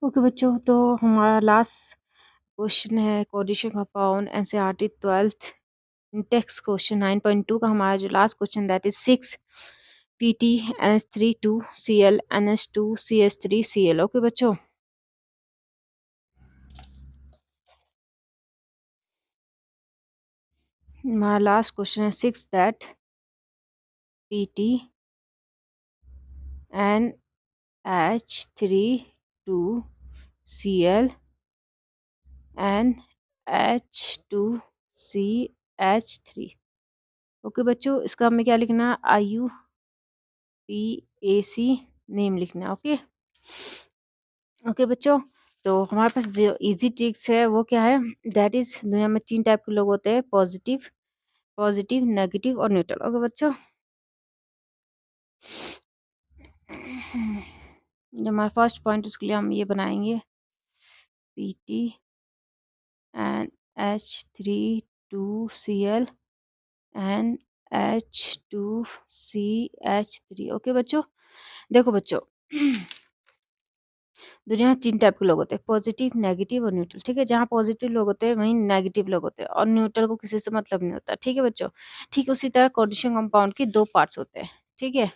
Okay बच्चों, तो हमारा लास्ट क्वेश्चन है coordination compound NCERT 12th text question 9.2 का हमारा जो last question that is 6 PT NH3 2 Cl NH2 CH3 Cl। Okay बच्चों, हमारा लास्ट क्वेश्चन है 6 that PT NH3 2 Cl NH2 CH3। Okay बच्चों, इसका हमें क्या लिखना है? IUPAC नेम लिखना है। ओके ओके बच्चों, तो हमारे पास जो इजी ट्रिक्स है वो क्या है? दैट इज दुनिया में 3 टाइप के लोग होते हैं, पॉजिटिव नेगेटिव और न्यूट्रल। ओके बच्चों, जो हमारा फर्स्ट पॉइंट उसके लिए हम ये बनाएंगे PT NH3 2 Cl NH2CH3। Okay बच्चों, देखो बच्चों, दुनिया में 3 टाइप के लोग होते हैं, पॉजिटिव नेगेटिव और न्यूट्रल। ठीक है, जहाँ पॉजिटिव लोग होते हैं वहीं नेगेटिव लोग होते हैं, और न्यूट्रल को किसी से मतलब नहीं होता। ठीक है बच्चों, ठीक उसी तरह कोऑर्डिनेशन कंपाउंड के 2 पार्ट्स होते हैं। ठीक है,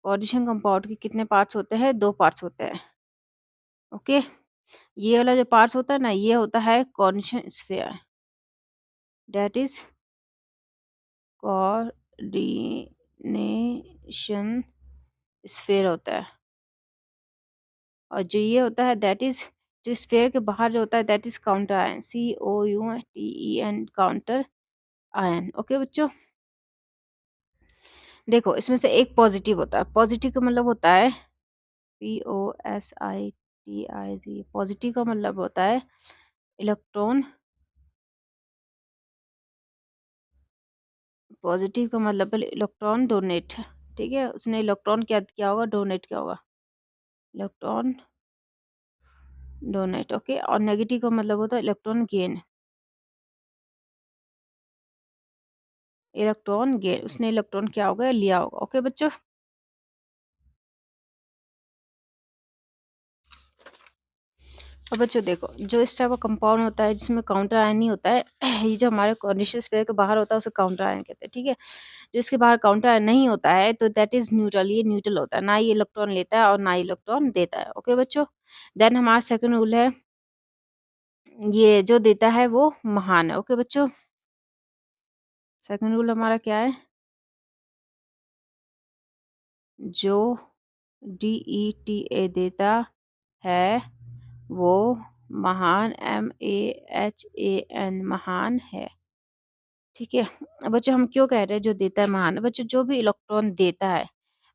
कोऑर्डिनेशन कंपाउंड के कितने पार्ट्स होते हैं? 2 पार्ट्स होते हैं। ओके, ये वाला जो पार्ट्स होता है ना, ये होता है coordination sphere, that is coordination sphere होता है। और जो ये होता है दैट इज, जो स्फीयर के बाहर जो होता है that is counter ion, COUNTEN counter ion. Okay बच्चों, देखो इसमें से एक पॉजिटिव होता है। पॉजिटिव का मतलब होता है POSITIV। पॉजिटिव का मतलब होता है इलेक्ट्रॉन, पॉजिटिव का मतलब है इलेक्ट्रॉन डोनेट। ठीक है, उसने इलेक्ट्रॉन क्या किया होगा? डोनेट किया होगा, इलेक्ट्रॉन डोनेट। ओके, और नेगेटिव का मतलब होता है इलेक्ट्रॉन गेन, इलेक्ट्रॉन गेन, उसने इलेक्ट्रॉन क्या होगा? लिया होगा। ओके बच्चों, अब बच्चों देखो, जो इस टाइप का कंपाउंड होता है जिसमें काउंटर आयन नहीं होता है ये जो हमारे कोऑर्डिनेशन स्फीयर के बाहर होता है उसे काउंटर आयन कहते हैं। ठीक है, जो इसके बाहर काउंटर आयन नहीं होता है तो दैट इज न्यूट्रल। ये न्यूट्रल होता है, ना ये इलेक्ट्रॉन लेता है और ना ही इलेक्ट्रॉन देता है। ओके बच्चों, देन हमारा सेकंड रूल है, ये जो देता है वो महान है। ओके बच्चों, सेकंड रूल हमारा क्या है? जो DETA देता है वो महान, MAHAN महान है। ठीक है, अब बच्चों हम क्यों कह रहे हैं जो देता है महान है? बच्चों जो भी इलेक्ट्रॉन देता है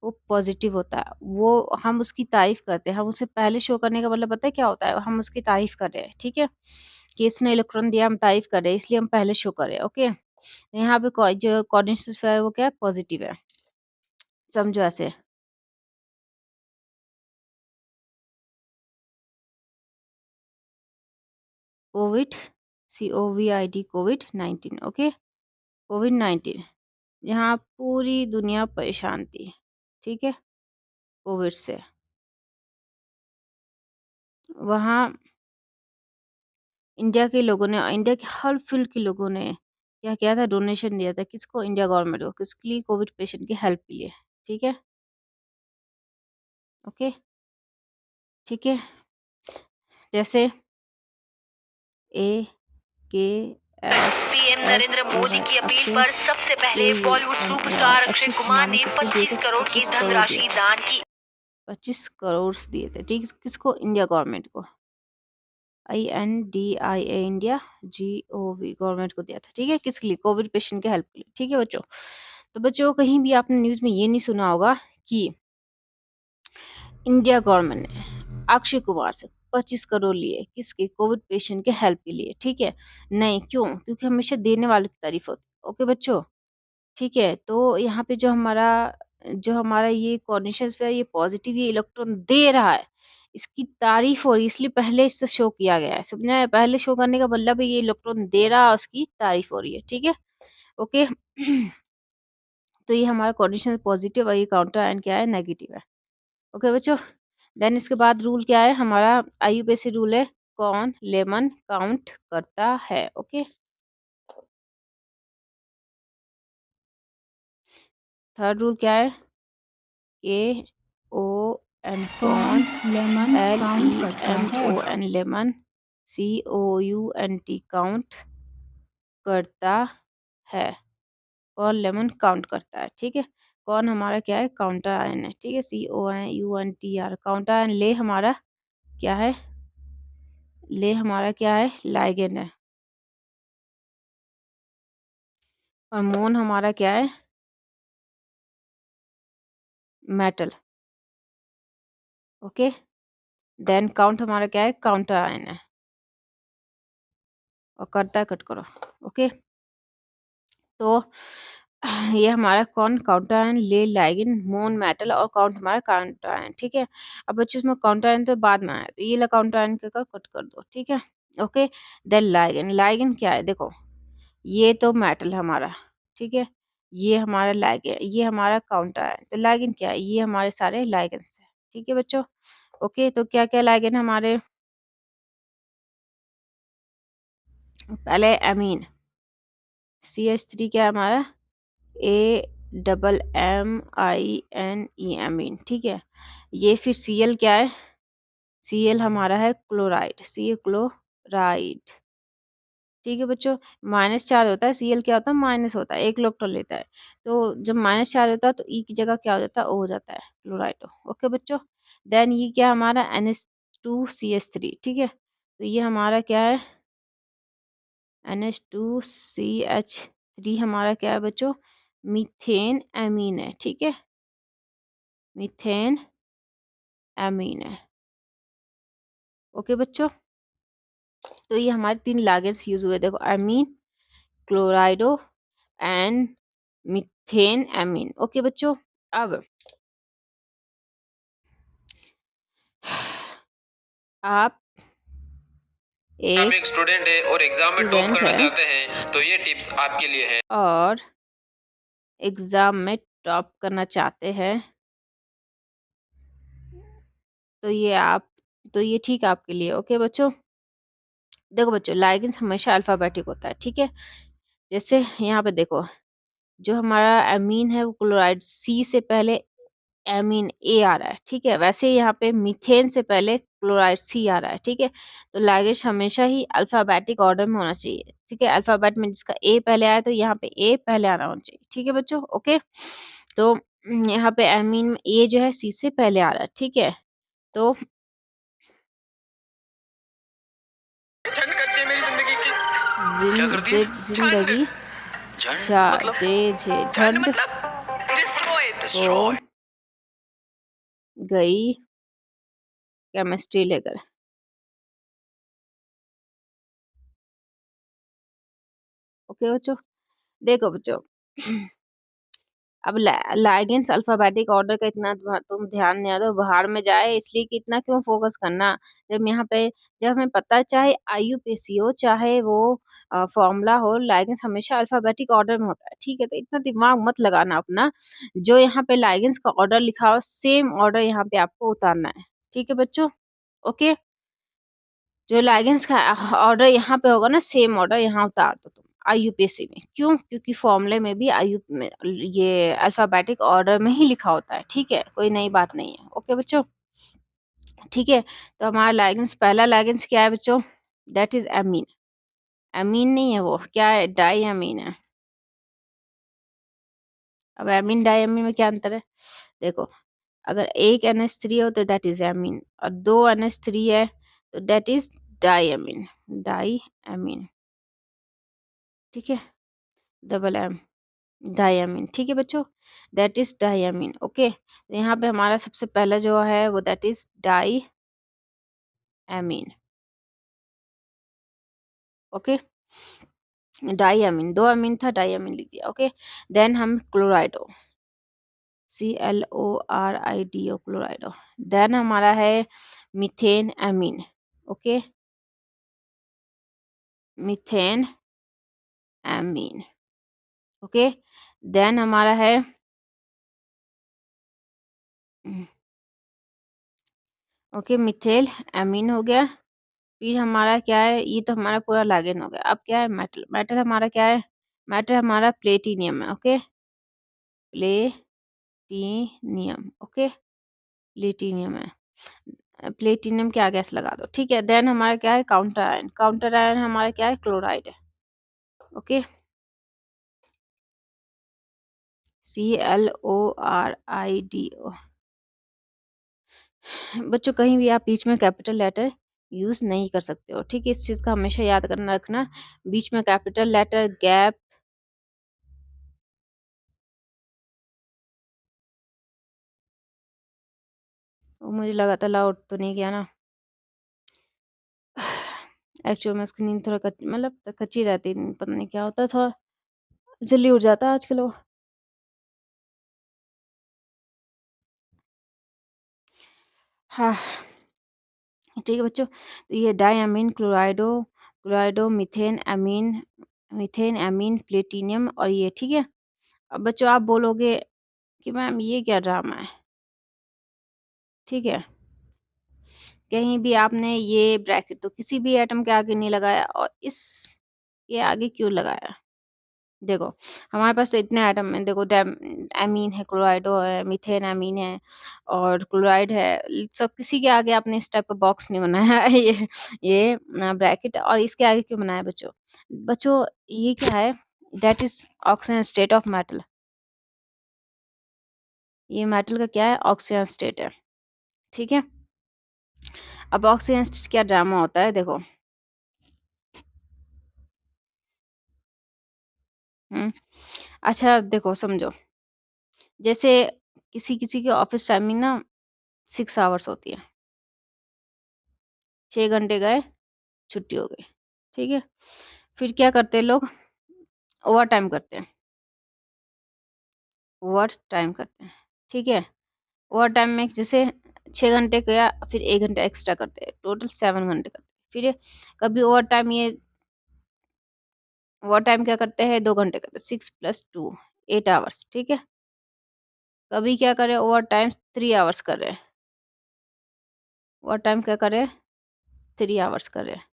वो पॉजिटिव होता है, वो हम उसकी तारीफ करते हैं। हम उसे पहले शो करने का मतलब पता है क्या होता है? हम उसकी तारीफ कर रहे हैं। ठीक है, कि इसने इलेक्ट्रॉन दिया, हम तारीफ कर रहे हैं, इसलिए हम पहले शो कर रहे हैं। ओके, यहाँ पे जो कोऑर्डिनेशन स्फीयर है वो क्या है? पॉजिटिव है। समझो ऐसे, Covid COVID Covid 19। Okay, Covid 19 यहाँ पूरी दुनिया परेशान थी। ठीक है, कोविड से, वहाँ इंडिया के लोगों ने, इंडिया के हर फील्ड के लोगों ने क्या किया था? डोनेशन दिया था। किसको? इंडिया गवर्नमेंट को। किसके लिए? कोविड पेशेंट की हेल्प के लिए। ठीक है, ओके, ठीक है, जैसे पीएम नरेंद्र मोदी की अपील अक्षय पर सबसे पहले बॉलीवुड सुपरस्टार अक्षय कुमार ने 25 करोड़ की धनराशि दान की। 25 करोड़ दिए थे। ठीक, किसको? इंडिया गवर्नमेंट को। INDIA इंडिया, GOV गवर्नमेंट को दिया था। ठीक है, किसके लिए? कोविड पेशेंट के हेल्प के लिए। ठीक है बच्चों, तो बच्चों कहीं भी आपने न्यूज़ में ये नहीं सुना होगा कि इंडिया गवर्नमेंट ने अक्षय कुमार से 25 करोड़ लिए किसके? कोविड पेशेंट के हेल्प के लिए। ठीक है, नहीं, क्यों? क्योंकि हमेशा देने वाले की तारीफ होती है। ओके बच्चों, ठीक है, तो यहाँ पे जो हमारा ये कोऑर्डिनेशन स्फीयर, ये पॉजिटिव, ये इलेक्ट्रॉन दे रहा है, इसकी तारीफ हो रही है, इसलिए पहले इससे शो किया गया है। समझा है? पहले शो करने का मतलब है ये इलेक्ट्रॉन दे रहा है, उसकी तारीफ हो रही है। ठीक है, ओके तो ये हमारा कोऑर्डिनेशन पॉजिटिव और ये काउंटर आयन क्या है? नेगेटिव है। ओके बच्चों, देन इसके बाद रूल क्या है हमारा, आईयूपीएसी रूल है, कौन लेमन काउंट करता है। ओके, थर्ड रूल क्या है, ए ओ एन कौन कौन, लेमन एल काउंट ई करता एम है? O N lemon, C O U N T count करता है। कौन लेमन काउंट करता है, ठीक है। कौन हमारा क्या है, काउंटर आयन है, ठीक है, C O N U N T R, counter ion. ले हमारा क्या है, ले हमारा क्या है, लाइगेंड है। और मोन हमारा क्या है, मेटल। ओके, देन काउंट हमारा क्या है, काउंटर आयन है। और करता है, कट करो। ओके, तो ये हमारा कौन काउंटर आयन, ले लाइगेंड, मोन मेटल, और काउंट हमारा काउंटर आयन, ठीक है। अब बच्चे इसमें काउंटर आयन तो बाद में आया, तो ये ला काउंटर आयन का कट कर दो, ठीक है। ओके, देन लाइगेंड, लाइगेंड क्या है, देखो ये तो मेटल है हमारा, ठीक है, ये हमारा लाइगेंड, ये हमारा काउंटर आयन। तो लाइगेंड क्या है, ये हमारे सारे लाइगेंड्स है, ठीक है बच्चों। ओके, तो क्या क्या लाइगेंड हमारे, पहले एमीन, CH3 क्या है हमारा, AMMINE, एमीन, ठीक है। ये फिर Cl क्या है, Cl हमारा है क्लोराइड, सी क्लोराइड, ठीक है बच्चों। माइनस चार्ज होता है, Cl क्या होता है, माइनस होता है, एक इलेक्ट्रॉन लेता है। तो जब माइनस चार्ज होता है तो E की जगह क्या हो जाता है, O हो जाता है, क्लोराइड। ओके बच्चों, देन ये क्या हमारा NH2CH3, ठीक है। तो ये हमारा क्या है, NH2CH3 हमारा क्या है बच्चों, मीथेन एमीन है, ठीक है, मीथेन एमीन है। ओके बच्चों, तो ये हमारे 3 लागेंस यूज हुए, देखो amine, क्लोराइडो and methane amine. Okay बच्चों, अब आप आप एक एक स्टूडेंट है और एग्जाम में टॉप स्टूडेंट करना है चाहते हैं तो ये टिप्स आपके लिए है। और एग्जाम में टॉप करना चाहते हैं, तो ये आप, तो ये ठीक है आपके लिए। ओके बच्चों, देखो बच्चों लाइगेंस हमेशा अल्फाबेटिक होता है, ठीक है। जैसे यहाँ पे देखो, जो हमारा एमीन है वो क्लोराइड, सी से पहले एमीन ए आ रहा है, ठीक है। वैसे ही यहाँ पे मीथेन से पहले क्लोराइड सी आ रहा है, ठीक है। तो लाइगेंस हमेशा ही अल्फाबेटिक ऑर्डर में होना चाहिए, ठीक है। अल्फाबेट में जिसका ए पहले आया तो यहाँ पे ए पहले आना होना चाहिए, ठीक है बच्चों। ओके, तो यहाँ पे एमीन में ए जो है सी से पहले आ रहा है, ठीक है। तो झंड करती है मेरी जिंदगी की। क्या करती है? झंड। जिंदगी झंड जा मतलब? जे झे झंड झंड मतलब डिस्ट्रॉय को डिस्ट्रॉय। गई केमिस्ट्री लेकर। ओके बच्चों, देखो बच्चों अब लाइगेंस अल्फाबेटिक ऑर्डर का इतना तुम ध्यान नहीं दो, बाहर में जाए इसलिए कि इतना क्यों फोकस करना, जब यहाँ पे, जब हमें पता है चाहे आईयूपीएसी हो चाहे वो फॉर्मूला हो, लाइगेंस हमेशा अल्फाबेटिक ऑर्डर में होता है, ठीक है। तो इतना दिमाग मत लगाना अपना, जो यहाँ पे लाइगेंस का ऑर्डर लिखा हो सेम ऑर्डर यहाँ पे आपको उतारना है, ठीक है बच्चों। ओके, जो लाइगेंस का ऑर्डर यहाँ पे होगा ना, सेम ऑर्डर यहाँ उतार दो तुम आईयूपीएसी में। क्यों, क्योंकि फॉर्मूले में भी आयु में ये अल्फाबेटिक ऑर्डर में ही लिखा होता है, ठीक है, कोई नई बात नहीं है। ओके बच्चों, ठीक है। तो हमारा लाइगेंस, पहला लाइगेंस क्या है बच्चों, दैट इज एमीन। एमीन नहीं है, वो क्या है, डाई एमीन है। अब एमीन डाई एमीन में क्या अंतर है, देखो, अगर एक NH3 हो तो दैट इज एमीन, और दो NH3 है तो that is di amine, di amine, ठीक है, डबल एम, डायमीन, ठीक है बच्चों, दैट इज डायमीन। ओके, तो यहाँ पे हमारा सबसे पहला जो है वो that is di amine. Okay, diamine, दो अमीन था, डायमीन लिख दिया। ओके, देन हम क्लोराइडो, CLORIDO, क्लोराइडो। देन हमारा है methane amine. Okay, methane amine. Okay, then हमारा है ओके, मिथेल एमीन हो गया। फिर हमारा क्या है, ये तो हमारा पूरा लैगिन हो गया। अब क्या है, मेटल। मेटल हमारा क्या है, मेटल हमारा प्लेटिनियम है। Okay, platinum. ओके, प्लेटिनियम है। प्लेटिनियम के आगे एस लगा दो, ठीक है। देन हमारा क्या है, काउंटर आयन। काउंटर आयन हमारा क्या है, क्लोराइड है। Okay, ClORIDO। बच्चों कहीं भी आप बीच में कैपिटल लेटर यूज नहीं कर सकते हो, ठीक है। इस चीज का हमेशा याद करना रखना, बीच में कैपिटल लेटर, गैप। मुझे लगा था लाउड तो नहीं किया ना। एक्चुअल में उसकी नींद थोड़ा मतलब कच्ची रहती, पता नहीं क्या होता, थोड़ा जल्दी उठ जाता है आजकल वो। हाँ, ठीक है बच्चों। तो ये diamine, chlorido, chlorido, methane amine, methane amine, platinum, और ये, ठीक है। अब बच्चों आप बोलोगे कि मैम ये क्या ड्रामा है, ठीक है। कहीं भी आपने ये ब्रैकेट तो किसी भी एटम के आगे नहीं लगाया, और इस ये आगे क्यों लगाया। देखो हमारे पास तो इतने एटम हैं, देखो एमीन है, क्लोराइडो है, मीथेन एमीन है, और क्लोराइड है। सब किसी के आगे आपने इस टाइप का बॉक्स नहीं बनाया है। ये ब्रैकेट, और इसके आगे क्यों बनाया बच्चों। बच्चों ये क्या है, that is oxygen state of metal. ये मेटल का क्या है, ऑक्सीजन स्टेट है, ठीक है। अब ऑक्सीजन स्टेट क्या ड्रामा होता है, देखो। हम्म अच्छा देखो समझो, जैसे किसी किसी के ऑफिस टाइमिंग ना 6 आवर्स होती है। 6 घंटे गए, छुट्टी हो गई, ठीक है। फिर क्या करते हैं लोग, ओवर टाइम करते हैं। ओवर टाइम करते हैं, ठीक है। ओवर टाइम में जैसे 6 घंटे गया, फिर 1 घंटा एक्स्ट्रा करते हैं, टोटल 7 घंटे करते हैं। फिर कभी ओवर टाइम, ये ओवर टाइम क्या करते हैं, 2 घंटे करते हैं, 6 + 2, 8 आवर्स, ठीक है। कभी क्या करें, ओवर टाइम 3 आवर्स कर रहे हैं। ओवर टाइम क्या करें, 3 आवर्स कर रहे हैं।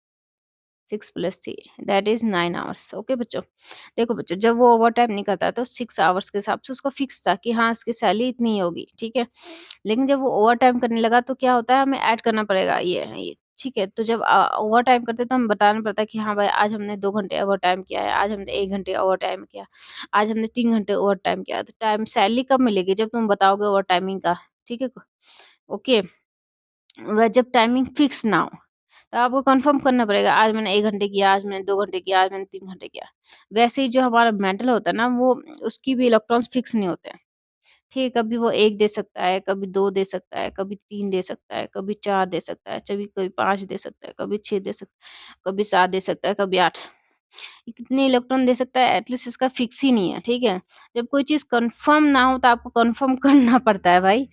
6 + 3, दैट इज 9 आवर्स। ओके बच्चों, देखो बच्चों जब वो ओवर टाइम नहीं करता तो 6 आवर्स के हिसाब से उसको फिक्स था कि हाँ इसकी सैलरी इतनी ही होगी, ठीक है। लेकिन जब वो ओवर टाइम करने लगा तो क्या होता है, हमें ऐड करना पड़ेगा ये, ठीक है। तो जब ओवर टाइम करते तो हमें बताना पड़ता है कि हाँ भाई आज हमने 2 घंटे ओवर टाइम किया है, आज हमने 1 घंटे ओवर टाइम किया, आज हमने 3 घंटे ओवर टाइम किया। तो टाइम सैलरी कब मिलेगी, जब तुम बताओगे ओवर टाइमिंग का, ठीक है। ओके, वह जब टाइमिंग फिक्स ना हो तो आपको कंफर्म करना पड़ेगा, आज मैंने 1 घंटे किया, आज मैंने 2 घंटे किया, आज मैंने 3 घंटे किया। वैसे ही जो हमारा मेंटल होता है ना, वो उसकी भी इलेक्ट्रॉन्स फिक्स नहीं होते हैं, ठीक है। कभी वो 1 दे सकता है, कभी 2 दे सकता है, कभी 3 दे सकता है, कभी 4 दे सकता है, कभी कभी 5 दे सकता है, कभी 6 दे सकता है, कभी 7 दे सकता है, कभी 8। ये कितने इलेक्ट्रॉन दे सकता है, एटलीस्ट इसका फिक्स ही नहीं है, ठीक है। जब कोई चीज़ कंफर्म ना हो तो आपको कंफर्म करना पड़ता है भाई।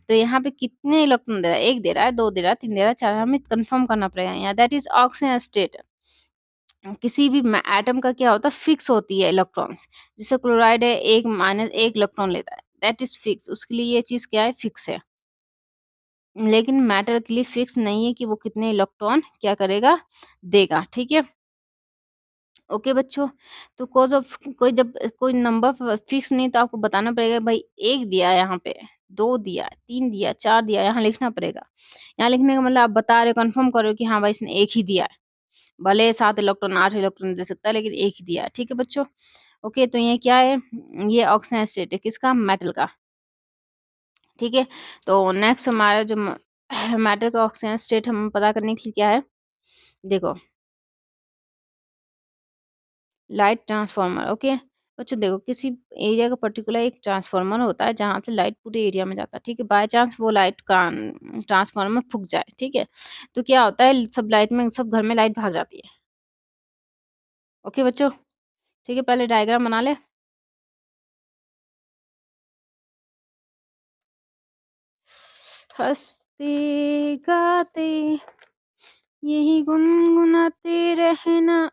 तो यहाँ पे कितने इलेक्ट्रॉन दे रहा है, 1 दे रहा है, 2 दे रहा है, 3 दे रहा है, 4, हमें कंफर्म करना पड़ेगा यहाँ, दैट इज ऑक्सीजन स्टेट। किसी भी एटम का क्या होता है, फिक्स होती है इलेक्ट्रॉन्स। जैसे क्लोराइड है, 1 - 1 इलेक्ट्रॉन लेता है, दैट इज फिक्स, उसके लिए ये चीज़ क्या है, फिक्स है। लेकिन मैटर के लिए फिक्स नहीं है कि वो कितने इलेक्ट्रॉन क्या करेगा, देगा, ठीक है। ओके बच्चों, तो कॉज़ ऑफ कोई जब कोई नंबर फिक्स नहीं तो आपको बताना पड़ेगा भाई 1 दिया है यहाँ पे, 2 दिया, 3 दिया, 4 दिया, यहाँ लिखना पड़ेगा। यहाँ लिखने का मतलब आप बता रहे हो, कन्फर्म कर रहे हो कि हाँ भाई इसने 1 ही दिया है। भले 7 इलेक्ट्रॉन, 8 इलेक्ट्रॉन दे सकता है, लेकिन 1 ही दिया है, ठीक है बच्चों। ओके, तो ये क्या है, ये ऑक्सीजन स्टेट है, किसका, मेटल का, ठीक है। तो नेक्स्ट हमारा जो मैटर का ऑक्सीजन स्टेट हम पता करने के लिए क्या है, देखो लाइट ट्रांसफार्मर। ओके बच्चों, देखो किसी एरिया का पर्टिकुलर एक ट्रांसफार्मर होता है जहाँ से लाइट पूरे एरिया में जाता है, ठीक है। बाय चांस वो लाइट का ट्रांसफार्मर फूक जाए, ठीक है। तो क्या होता है, सब लाइट में, सब घर में लाइट भाग जाती है। ओके बच्चों, ठीक है, पहले डायग्राम बना ले। हंसते गाते यही गुनगुनाते रहना,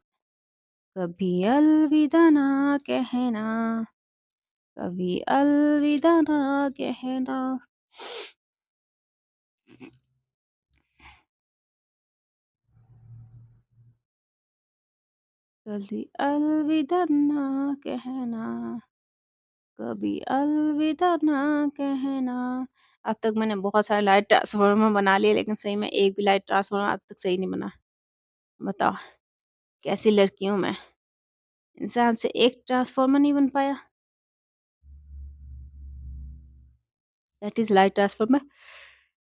कभी अलविदा ना कहना, कभी अलविदा ना कहना। कभी अलविदा ना कहना, कभी अलविदा ना कहना। अब तक मैंने बहुत सारे लाइट ट्रांसफ़ॉर्मर बना लिए, लेकिन सही में एक भी लाइट ट्रांसफ़ॉर्मर अब तक सही नहीं बना। बताओ, कैसी लड़की हूँ मैं? इंसान से एक ट्रांसफ़ॉर्मर नहीं बन पाया। That is light transformer.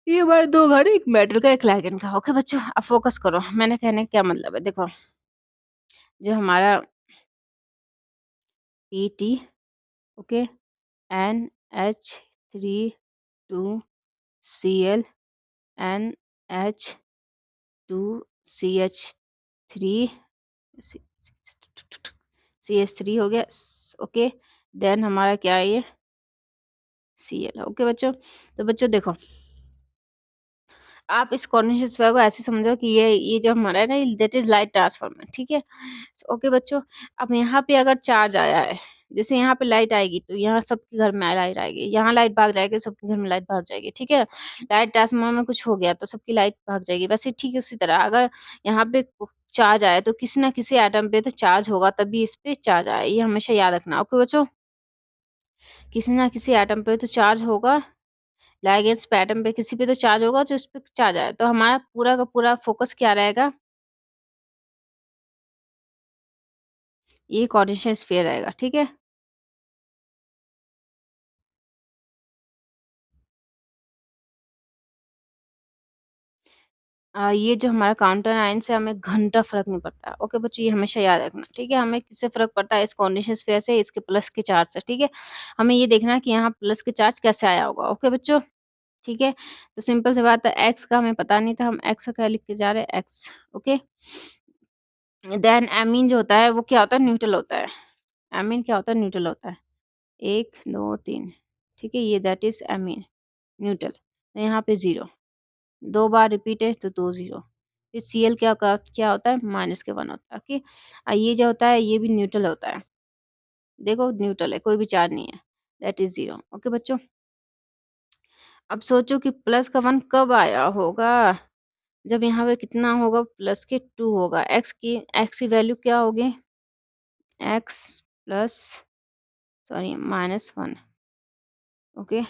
ये हमारे 2 घर हैं, एक मेटल का, एक लाइगैंड का। ओके बच्चों, अब फ़ोकस करो। मैंने कहने का क्या मतलब है, देखो, जो हमारा PT, okay, NH3 2Cl, NH2CH3, सी CH3 हो गया, ओके। देन हमारा क्या है ये, Cl। ओके बच्चों, तो बच्चों देखो, आप इस कॉन्वेंशन स्क्वायर को ऐसे समझो कि ये जो हमारा है ना, दैट इज लाइट ट्रांसफॉर्मर, ठीक है। ओके बच्चों, अब यहाँ पे अगर चार्ज आया है, जैसे यहाँ पे लाइट आएगी तो यहाँ सबके घर में लाइट आएगी, यहाँ लाइट भाग जाएगी, सबके घर में लाइट भाग जाएगी, ठीक है। लाइट ट्रांसफॉर्मर में कुछ हो गया तो सबकी लाइट भाग जाएगी। वैसे ठीक है, उसी तरह अगर यहाँ पे चार्ज आया तो किसी ना किसी एटम पे तो चार्ज होगा, तभी इस पे चार्ज आया, ये हमेशा याद रखना। ओके बच्चों, किसी ना किसी एटम पे तो चार्ज होगा, लाइगेंड्स पे एटम पे किसी पे तो चार्ज होगा, जो इस पे चार्ज आया, तो हमारा पूरा का पूरा फोकस क्या रहेगा, ये कोऑर्डिनेशन स्फीयर रहेगा, ठीक है। ये जो हमारा काउंटर आयन से हमें घंटा फ़र्क नहीं पड़ता। ओके बच्चों, ये हमेशा याद रखना, ठीक है। हमें किससे फ़र्क पड़ता है, इस कोऑर्डिनेशन स्फीयर से, इसके प्लस के चार्ज से, ठीक है। हमें ये देखना है कि यहाँ प्लस के चार्ज कैसे आया होगा। ओके बच्चों, ठीक है। तो सिंपल सी बात है, एक्स का हमें पता नहीं था, हम एक्स का क्या लिख के जा रहे हैं, एक्स, ओके। देन एमीन जो होता है वो क्या होता है, न्यूट्रल होता है। एमीन क्या होता है, न्यूट्रल होता है। 1 2 3, ठीक है, ये दैट इज़ एमीन, न्यूट्रल। तो यहाँ पे 0, 2 बार रिपीट है तो 2 0। फिर Cl क्या होता है, -1 होता है, ओके। ये जो होता है ये भी न्यूट्रल होता है। देखो न्यूट्रल है, कोई भी चार्ज नहीं है, दैट इज़ 0। ओके बच्चों, अब सोचो कि प्लस का 1 कब आया होगा, जब यहाँ पे कितना होगा, प्लस के 2 होगा। एक्स की वैल्यू क्या होगी, एक्स प्लस, सॉरी, -1, ओके।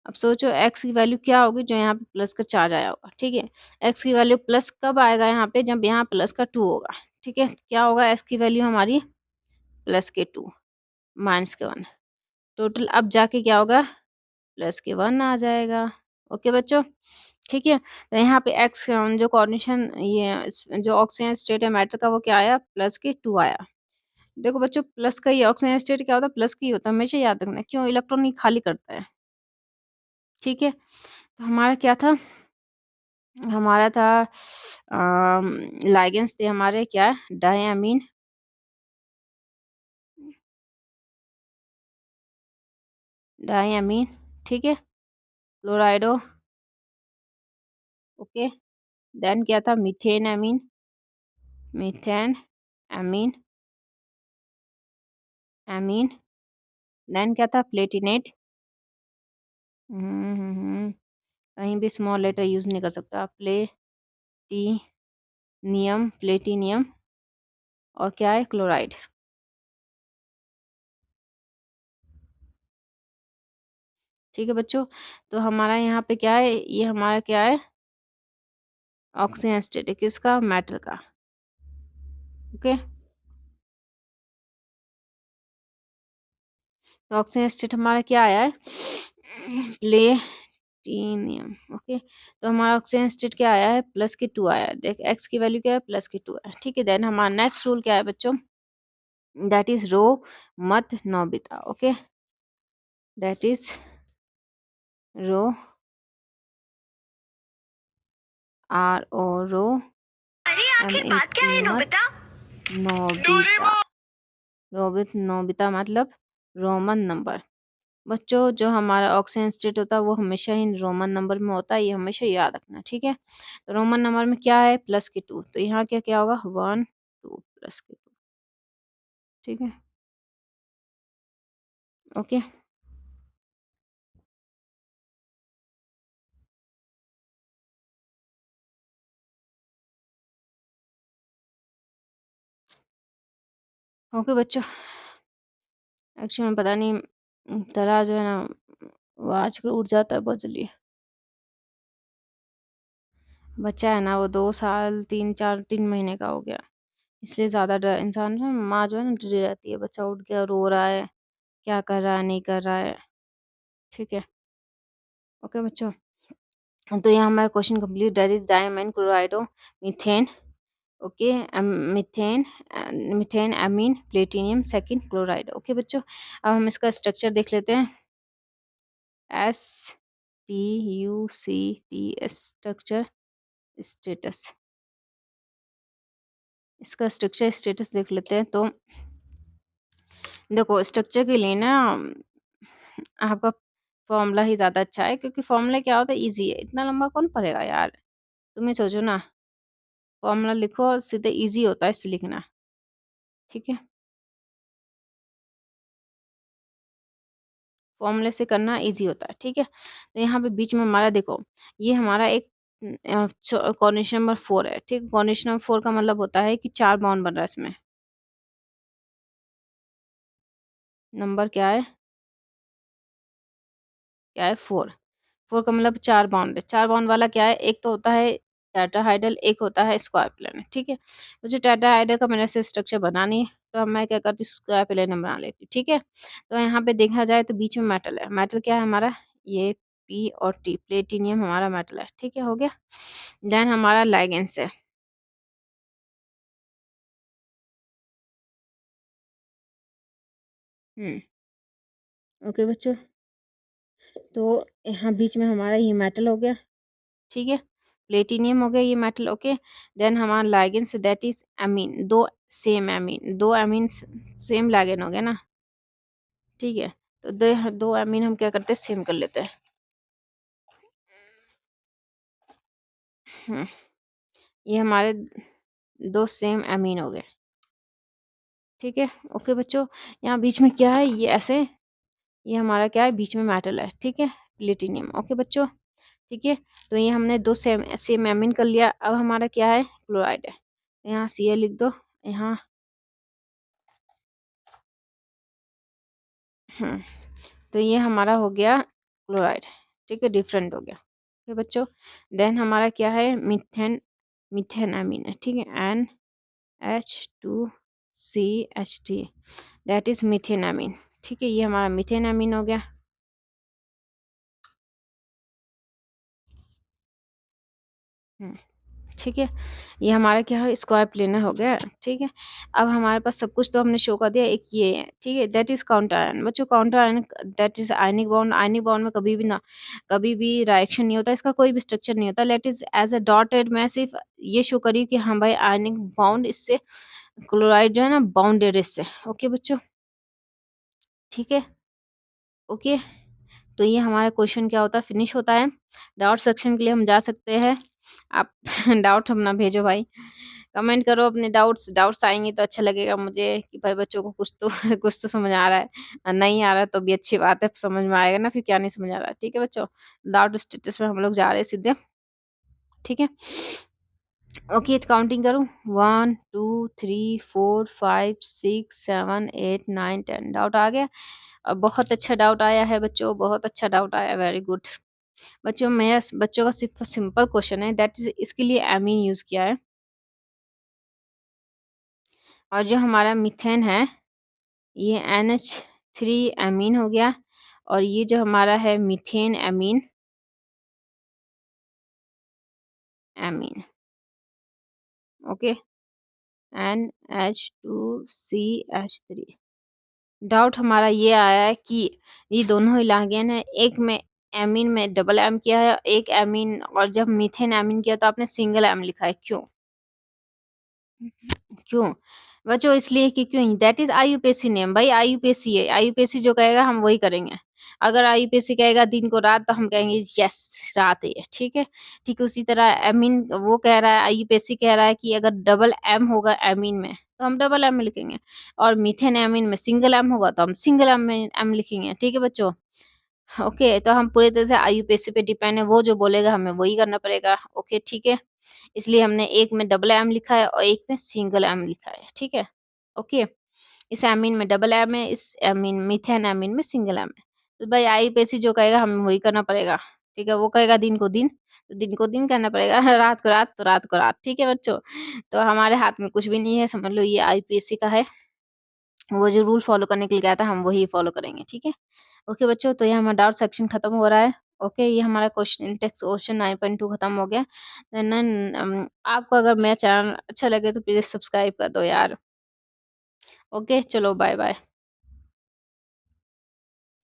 अब सोचो एक्स की वैल्यू क्या होगी, जो यहाँ पे प्लस का चार्ज आया होगा, ठीक है। एक्स की वैल्यू प्लस कब आएगा यहाँ पे, जब यहाँ प्लस का 2 होगा, ठीक है। क्या होगा एक्स की वैल्यू हमारी, प्लस के 2 माइनस के 1, टोटल अब जाके क्या होगा, प्लस के 1 आ जाएगा। ओके बच्चों, ठीक है। तो यहाँ पे एक्स जो कोऑर्डिनेशन, ये जो ऑक्सीजन स्टेट है मैटर का, वो क्या आया, प्लस के 2 आया। देखो बच्चों, प्लस का ये ऑक्सीजन स्टेट क्या होता है, प्लस की होता है, हमेशा याद रखना। क्यों, इलेक्ट्रॉन ही खाली करता है, ठीक है। तो हमारा क्या था, हमारा था लाइगेंड्स थे हमारे, क्या, डायमीन, डायमीन, ठीक है, क्लोराइडो, ओके। देन क्या था, methane amine, methane amine, amine. Then क्या था, प्लेटिनेट, कहीं भी स्मॉल लेटर यूज नहीं कर सकता, प्लेटिनियम, और क्या है, क्लोराइड, ठीक है बच्चों। तो हमारा यहाँ पे क्या है, ये हमारा क्या है, ऑक्सीजन स्टेट है, किसका, मैटर का, ओके। तो ऑक्सीजन स्टेट हमारा क्या आया है, प्लेटिनियम, ओके। तो हमारा ऑक्सीजन स्टेट क्या आया है, प्लस के 2 आया है। देख एक्स की वैल्यू क्या है, प्लस के 2 है, ठीक है। देन हमारा नेक्स्ट रूल क्या है बच्चों, दैट इज रो मत नोबिता, ओके। दैट इज रो, RO, रो, अरे आखिर बात क्या MAT है मत नोबिता? नोबिता, रोबित नोबिता मतलब रोमन नंबर। बच्चों, जो हमारा ऑक्सीजन स्टेट होता है वो हमेशा ही रोमन नंबर में होता है, ये हमेशा याद रखना, ठीक है। तो रोमन नंबर में क्या है, प्लस के 2, तो यहाँ क्या क्या होगा, 1 2 प्लस के 2, ठीक है, ओके। ओके बच्चों, एक्चुअली में पता नहीं तारा जो है ना वो आजकल उठ जाता है बहुत जल्दी। बच्चा है ना वो 2 साल 3 महीने का हो गया, इसलिए ज़्यादा डर इंसान ना माँ जो है ना डरी रहती है, बच्चा उठ गया, रो रहा है, क्या कर रहा है, नहीं कर रहा है, ठीक है? ओके बच्चों, तो यहाँ हमारा question complete. That is diamond क्लोराइडो methane, okay, methane methane, amine, platinum, second chloride. Okay बच्चों, अब हम इसका स्ट्रक्चर देख लेते हैं। STUCT स्ट्रक्चर स्टेटस, इसका स्ट्रक्चर स्टेटस देख लेते हैं। तो देखो स्ट्रक्चर के लिए ना आपका फॉर्मूला ही ज़्यादा अच्छा है, क्योंकि फॉर्मूला क्या होता है, इजी है, इतना लंबा कौन पढ़ेगा यार, तुम ही सोचो ना। फॉर्मूला लिखो सीधे, इजी होता है इससे लिखना, ठीक है? फॉर्मूले से करना इजी होता है, ठीक है? तो यहाँ पे बीच में हमारा देखो, ये हमारा एक कॉर्डिनेशन नंबर 4 है, ठीक है? कॉर्डिनेशन नंबर 4 का मतलब होता है कि 4 बॉन्ड बन रहा है इसमें। नंबर क्या है 4। 4 का मतलब 4 बाउंड है। 4 बाउंड वाला क्या है, एक तो होता है टेट्राहाइड्रल, एक होता है स्क्वायर प्लेन, ठीक है? मुझे टेट्राहाइड्रल का मेरे से स्ट्रक्चर बनानी है, तो अब मैं क्या करती हूँ, स्क्वायर प्लेन बना लेती हूँ, ठीक है? तो यहाँ पे देखा जाए तो बीच में मेटल है। मेटल क्या है हमारा, ये P और T, प्लेटिनियम हमारा मेटल है, ठीक है? हो गया। देन हमारा लाइगेंस है। हुँ, ओके बच्चों, तो यहाँ बीच में हमारा ये मेटल हो गया, ठीक है? प्लेटिनियम हो गया ये मेटल, ओके? देन हमारा ligands that is amine, 2 same amine, 2 amine same ligand हो गया ना, ठीक है? तो 2 एमीन हम क्या करते हैं, सेम कर लेते हैं। हुँ, ये हमारे 2 सेम एमीन हो गए, ठीक है? ओके बच्चों, यहाँ बीच में क्या है, ये ऐसे, ये हमारा क्या है, बीच में मेटल है, ठीक है? प्लेटिनियम, ओके बच्चों, ठीक है? तो ये हमने 2 सेम सेम एमीन कर लिया। अब हमारा क्या है, क्लोराइड है। यहाँ Cl लिख दो, यहाँ हुँ। तो ये हमारा हो गया क्लोराइड, ठीक है? डिफरेंट हो गया, ठीक है बच्चों? देन हमारा क्या है, मीथेन, मीथेन अमीन है, ठीक है? NH2CH3 दैट इज़ मीथेन अमीन, ठीक है? ये हमारा मीथेन अमीन हो गया। हुँ। ठीक है? ये हमारा क्या है, स्क्वायर प्लेनर हो गया, ठीक है? अब हमारे पास सब कुछ तो हमने शो कर दिया, एक ये है, ठीक है? That is counter ion. बच्चों counter ion that is ionic bond में कभी भी रिएक्शन नहीं होता, इसका कोई भी स्ट्रक्चर नहीं होता। Let is as a dotted, मैं सिर्फ़ ये शो करी कि हाँ भाई आयनिक बॉन्ड इससे क्लोराइड जो है ना बाउंडेड इससे। ओके बच्चों, ठीक है? ओके? तो ये हमारा क्वेश्चन क्या होता है, फिनिश होता है। डाउट सेक्शन के लिए हम जा सकते हैं। आप डाउट हम ना भेजो भाई। कमेंट करो अपने डाउट्स, डाउट्स आएँगे तो अच्छा लगेगा मुझे कि भाई बच्चों को कुछ तो कुछ तो समझ आ रहा है। नहीं आ रहा है तो भी अच्छी बात है, समझ में आएगा ना फिर क्या नहीं समझ आ रहा है। ठीक है बच्चों? डाउट स्टेटस में हम लोग जा रहे हैं सीधे, ठीक है? ओके तो काउंटिंग करूँ 1, 2, 3, 4, 5, 6, 7, 8, 9, 10 डाउट आ गया? बहुत अच्छा डाउट आया है बच्चों, बहुत अच्छा डाउट आया, वेरी गुड। बच्चों मेरा बच्चों का सिर्फ सिंपल क्वेश्चन है, दैट इज़ इसके लिए एमीन यूज़ किया है। और जो हमारा मीथेन है, ये NH3 एमीन हो गया, और ये जो हमारा है methane amine, amine, okay, NH2CH3। Doubt हमारा ये आया है कि ये दोनों ही लिगैंड है, एक में एमीन में डबल एम किया है, एक एमीन, और जब मीथेन एमीन किया तो आपने सिंगल एम लिखा है, क्यों? क्यों? बच्चों इसलिए कि क्यों, दैट इज़ आईयूपीएसी नेम, भाई आईयूपीएसी है, आईयूपीएसी जो कहेगा हम वही करेंगे। अगर आईयूपीएसी कहेगा दिन को रात तो हम कहेंगे यस रात है, ठीक है? ठीक उसी तरह एमीन वो कह रहा है, आईयूपीएसी कह रहा है कि अगर डबल एम होगा एमीन में तो हम डबल एम लिखेंगे, और मीथेन एमीन में सिंगल एम होगा तो हम सिंगल एम में एम लिखेंगे, ठीक है बच्चों? ओके, तो हम पूरी तरह से आईयूपीएसी पे डिपेंड है, वो जो बोलेगा हमें वही करना पड़ेगा, ओके ठीक है? इसलिए हमने एक में डबल एम लिखा है और एक में सिंगल एम लिखा है, ठीक है? ओके, इस एमीन में डबल एम है, इस एमीन मीथेन एमीन में सिंगल एम है। तो भाई आईयूपीएसी जो कहेगा हमें वही करना पड़ेगा, ठीक है। वो कहेगा दिन को दिन, तो दिन को दिन करना पड़ेगा रात को रात, तो रात को रात, ठीक है बच्चों। तो हमारे हाथ में कुछ भी नहीं है, समझ लो ये आईयूपीएसी का है। वो जो रूल फॉलो करने के लिए गया था हम वही फॉलो करेंगे, ठीक है। ओके बच्चों, तो ये हमारा डाउट सेक्शन खत्म हो रहा है। ओके, ये हमारा क्वेश्चन टेक्स्ट क्वेश्चन 9.2 खत्म हो गया। देन आपको अगर मेरा चैनल अच्छा लगे तो प्लीज सब्सक्राइब कर दो यार। ओके चलो, बाय बाय।